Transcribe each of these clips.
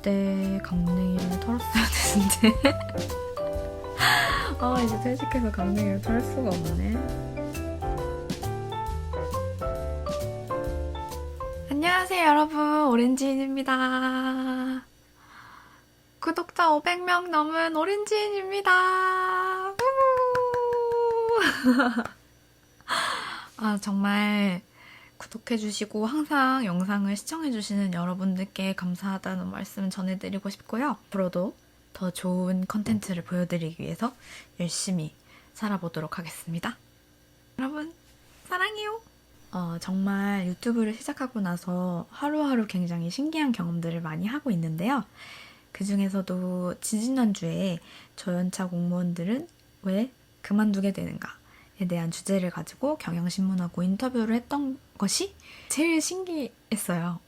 그때 강냉이를 털었어야 되는데 아 이제 퇴직해서 강냉이를 털 수가 없네. 안녕하세요 여러분, 오렌지인입니다. 구독자 500명 넘은 오렌지인입니다. 아 정말 구독해주시고 항상 영상을 시청해주시는 여러분들께 감사하다는 말씀 전해드리고 싶고요. 앞으로도 더 좋은 컨텐츠를 보여드리기 위해서 열심히 살아보도록 하겠습니다. 여러분 사랑해요. 정말 유튜브를 시작하고 나서 하루하루 굉장히 신기한 경험들을 많이 하고 있는데요. 그 중에서도 지지난주에 저연차 공무원들은 왜 그만두게 되는가에 대한 주제를 가지고 경향신문하고 인터뷰를 했던 것이 제일 신기했어요.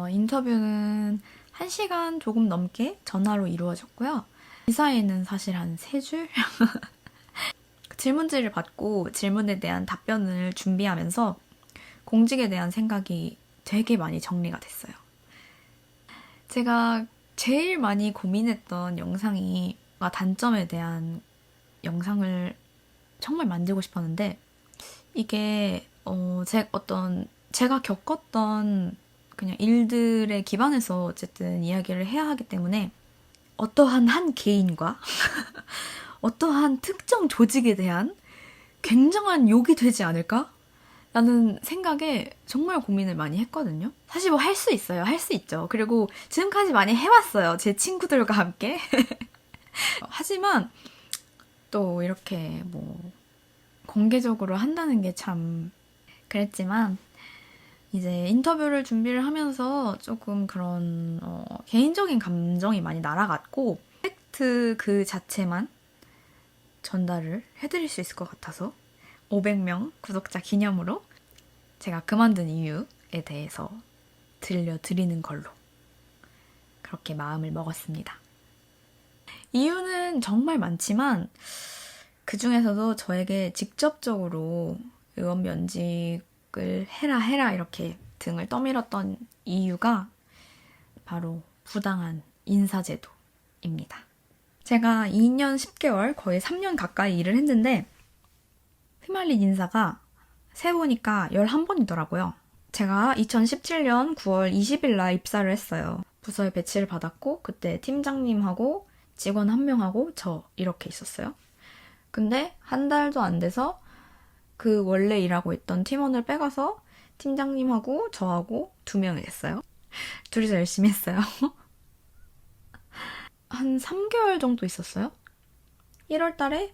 인터뷰는 1시간 조금 넘게 전화로 이루어졌고요. 기사에는 사실 한 3줄? 질문지를 받고 질문에 대한 답변을 준비하면서 공직에 대한 생각이 되게 많이 정리가 됐어요. 제가 제일 많이 고민했던 영상이 단점에 대한 영상을 정말 만들고 싶었는데 이게 제가 겪었던 그냥 일들에 기반해서 어쨌든 이야기를 해야 하기 때문에 어떠한 한 개인과 어떠한 특정 조직에 대한 굉장한 욕이 되지 않을까? 라는 생각에 정말 고민을 많이 했거든요. 사실 뭐 할 수 있어요. 할 수 있죠. 그리고 지금까지 많이 해왔어요. 제 친구들과 함께. 하지만 또 이렇게 뭐 공개적으로 한다는 게 참 그랬지만 이제 인터뷰를 준비를 하면서 조금 그런 개인적인 감정이 많이 날아갔고 팩트 그 자체만 전달을 해드릴 수 있을 것 같아서 500명 구독자 기념으로 제가 그만둔 이유에 대해서 들려드리는 걸로 그렇게 마음을 먹었습니다. 이유는 정말 많지만 그 중에서도 저에게 직접적으로 의원 면직을 해라 이렇게 등을 떠밀었던 이유가 바로 부당한 인사제도입니다. 제가 2년 10개월, 거의 3년 가까이 일을 했는데 휘말린 인사가 세보니까 11번이더라고요. 제가 2017년 9월 20일 날 입사를 했어요. 부서에 배치를 받았고 그때 팀장님하고 직원 1명하고 저 이렇게 있었어요. 근데 한 달도 안 돼서 그 원래 일하고 있던 팀원을 빼가서 팀장님하고 저하고 2명이 됐어요. 둘이서 열심히 했어요. 한 3개월 정도 있었어요. 1월 달에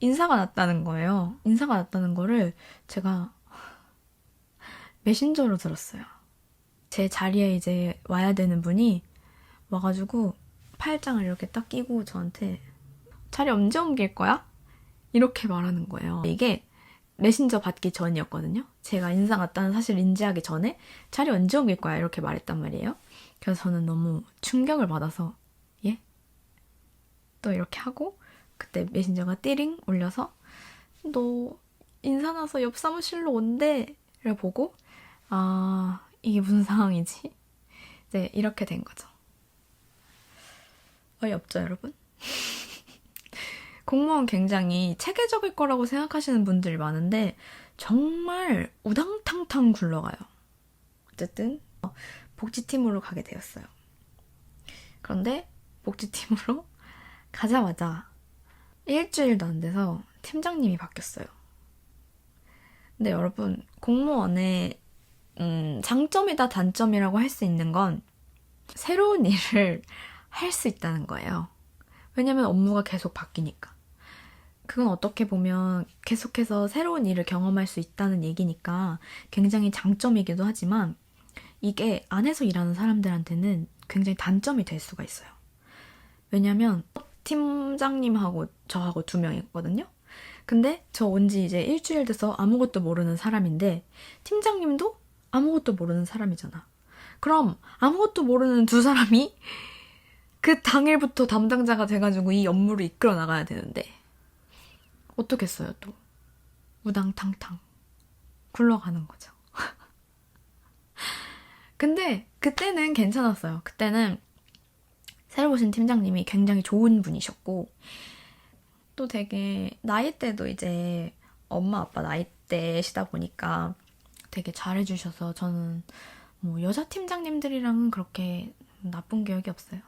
인사가 났다는 거예요. 인사가 났다는 거를 제가 메신저로 들었어요. 제 자리에 이제 와야 되는 분이 와가지고 팔짱을 이렇게 딱 끼고 저한테 자리 언제 옮길 거야? 이렇게 말하는 거예요. 이게 메신저 받기 전이었거든요. 제가 인사 났다는 사실을 인지하기 전에 자리 언제 옮길 거야? 이렇게 말했단 말이에요. 그래서 저는 너무 충격을 받아서 예? 또 이렇게 하고 그때 메신저가 띠링 울려서 너 인사 나서 옆 사무실로 온대를 보고 아 이게 무슨 상황이지? 이제 이렇게 된 거죠. 어이없죠 여러분? 공무원 굉장히 체계적일 거라고 생각하시는 분들이 많은데 정말 우당탕탕 굴러가요. 어쨌든 복지팀으로 가게 되었어요. 그런데 복지팀으로 가자마자 일주일도 안 돼서 팀장님이 바뀌었어요. 근데 여러분 공무원의 장점이다 단점이라고 할 수 있는 건 새로운 일을 할 수 있다는 거예요. 왜냐면 업무가 계속 바뀌니까. 그건 어떻게 보면 계속해서 새로운 일을 경험할 수 있다는 얘기니까 굉장히 장점이기도 하지만 이게 안에서 일하는 사람들한테는 굉장히 단점이 될 수가 있어요. 왜냐면 팀장님하고 저하고 2명이거든요. 근데 저 온 지 이제 일주일 돼서 아무것도 모르는 사람인데 팀장님도 아무것도 모르는 사람이잖아. 그럼 아무것도 모르는 2사람이 그 당일부터 담당자가 돼가지고 이 업무를 이끌어 나가야 되는데 어떻겠어요 또. 우당탕탕 굴러가는 거죠. 근데 그때는 괜찮았어요. 그때는 새로 오신 팀장님이 굉장히 좋은 분이셨고 또 되게 나이대도 이제 엄마 아빠 나이대시다 보니까 되게 잘해주셔서 저는 뭐 여자 팀장님들이랑은 그렇게 나쁜 기억이 없어요.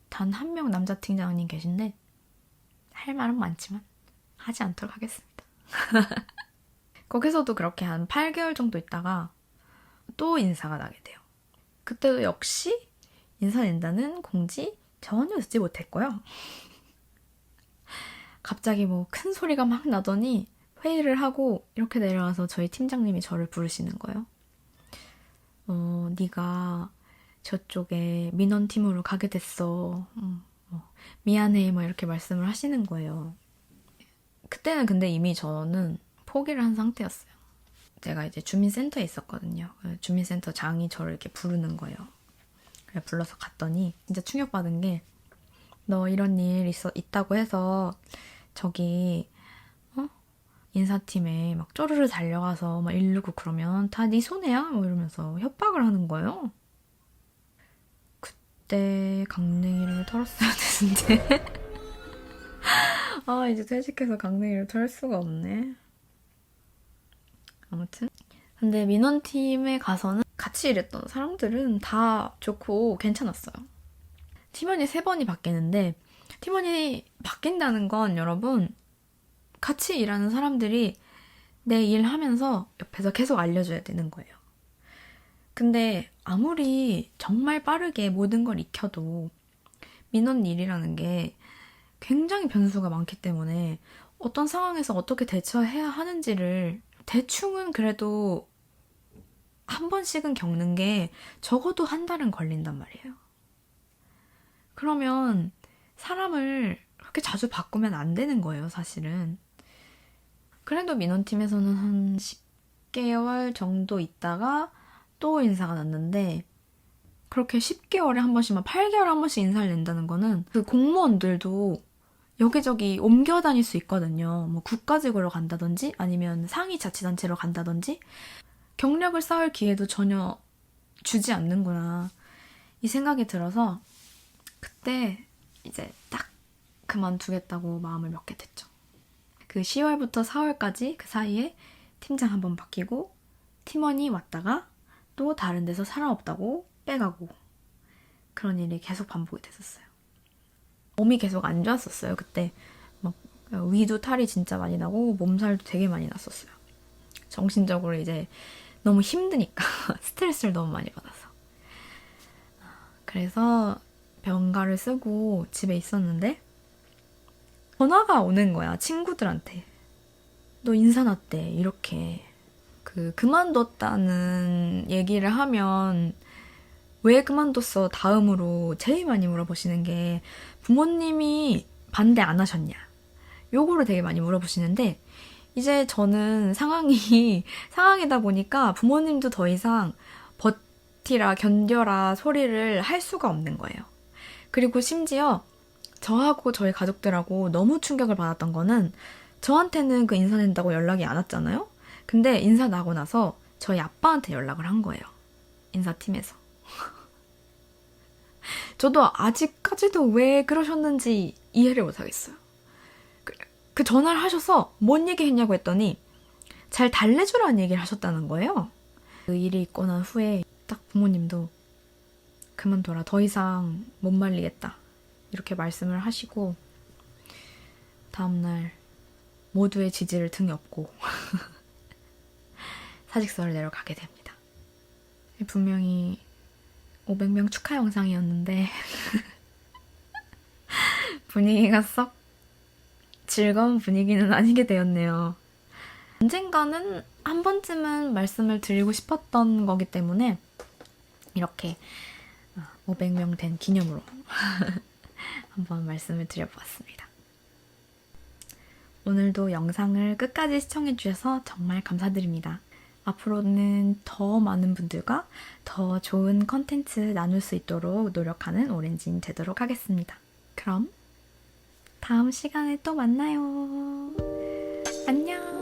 단 한 명 남자 팀장님 계신데 할 말은 많지만 하지 않도록 하겠습니다. 거기서도 그렇게 한 8개월 정도 있다가 또 인사가 나게 돼요. 그때도 역시 인사 낸다는 공지 전혀 듣지 못했고요. 갑자기 뭐 큰 소리가 막 나더니 회의를 하고 이렇게 내려와서 저희 팀장님이 저를 부르시는 거예요. 네가 저쪽에 민원팀으로 가게 됐어. 미안해 뭐 이렇게 말씀을 하시는 거예요. 그때는 근데 이미 저는 포기를 한 상태였어요. 제가 이제 주민센터에 있었거든요. 주민센터 장이 저를 이렇게 부르는 거예요. 그래 불러서 갔더니 진짜 충격받은 게 너 이런 일 있다고 해서 저기 인사팀에 막 쪼르르 달려가서 막 이르고 그러면 다 네 손해야? 뭐 이러면서 협박을 하는 거예요. 그때 강냉이를 털었어야 되는데 아 이제 퇴직해서 강냉이를 털 수가 없네. 아무튼 근데 민원팀에 가서는 같이 일했던 사람들은 다 좋고 괜찮았어요. 팀원이 3번이 바뀌는데 팀원이 바뀐다는 건 여러분 같이 일하는 사람들이 내 일 하면서 옆에서 계속 알려줘야 되는 거예요. 근데 아무리 정말 빠르게 모든 걸 익혀도 민원 일이라는 게 굉장히 변수가 많기 때문에 어떤 상황에서 어떻게 대처해야 하는지를 대충은 그래도 한 번씩은 겪는 게 적어도 한 달은 걸린단 말이에요. 그러면 사람을 그렇게 자주 바꾸면 안 되는 거예요, 사실은. 그래도 민원팀에서는 한 10개월 정도 있다가 또 인사가 났는데 그렇게 10개월에 한 번씩, 막 8개월에 한 번씩 인사를 낸다는 거는 그 공무원들도 여기저기 옮겨 다닐 수 있거든요. 뭐 국가직으로 간다든지 아니면 상위 자치단체로 간다든지 경력을 쌓을 기회도 전혀 주지 않는구나 이 생각이 들어서 그때 이제 딱 그만두겠다고 마음을 먹게 됐죠. 그 10월부터 4월까지 그 사이에 팀장 한 번 바뀌고 팀원이 왔다가 또 다른 데서 사람 없다고 빼가고 그런 일이 계속 반복이 됐었어요. 몸이 계속 안 좋았었어요. 그때 막 위도 탈이 진짜 많이 나고 몸살도 되게 많이 났었어요. 정신적으로 이제 너무 힘드니까 스트레스를 너무 많이 받아서 그래서 병가를 쓰고 집에 있었는데 전화가 오는 거야. 친구들한테 너 인사 났대 이렇게. 그만뒀다는 얘기를 하면 왜 그만뒀어 다음으로 제일 많이 물어보시는 게 부모님이 반대 안 하셨냐 요거를 되게 많이 물어보시는데 이제 저는 상황이다 보니까 부모님도 더 이상 버티라 견뎌라 소리를 할 수가 없는 거예요. 그리고 심지어 저하고 저희 가족들하고 너무 충격을 받았던 거는 저한테는 그 인사 낸다고 연락이 안 왔잖아요. 근데 인사 나고 나서 저희 아빠한테 연락을 한 거예요. 인사팀에서. 저도 아직까지도 왜 그러셨는지 이해를 못하겠어요. 그 전화를 하셔서 뭔 얘기 했냐고 했더니 잘 달래주라는 얘기를 하셨다는 거예요. 그 일이 있고 난 후에 딱 부모님도 그만둬라 더 이상 못 말리겠다 이렇게 말씀을 하시고 다음날 모두의 지지를 등에 업고 사직서를 내러 가게 됩니다. 분명히 500명 축하 영상이었는데 분위기가 썩 즐거운 분위기는 아니게 되었네요. 언젠가는 한 번쯤은 말씀을 드리고 싶었던 거기 때문에 이렇게 500명 된 기념으로 한번 말씀을 드려보았습니다. 오늘도 영상을 끝까지 시청해주셔서 정말 감사드립니다. 앞으로는 더 많은 분들과 더 좋은 컨텐츠 나눌 수 있도록 노력하는 오렌지인 되도록 하겠습니다. 그럼 다음 시간에 또 만나요. 안녕.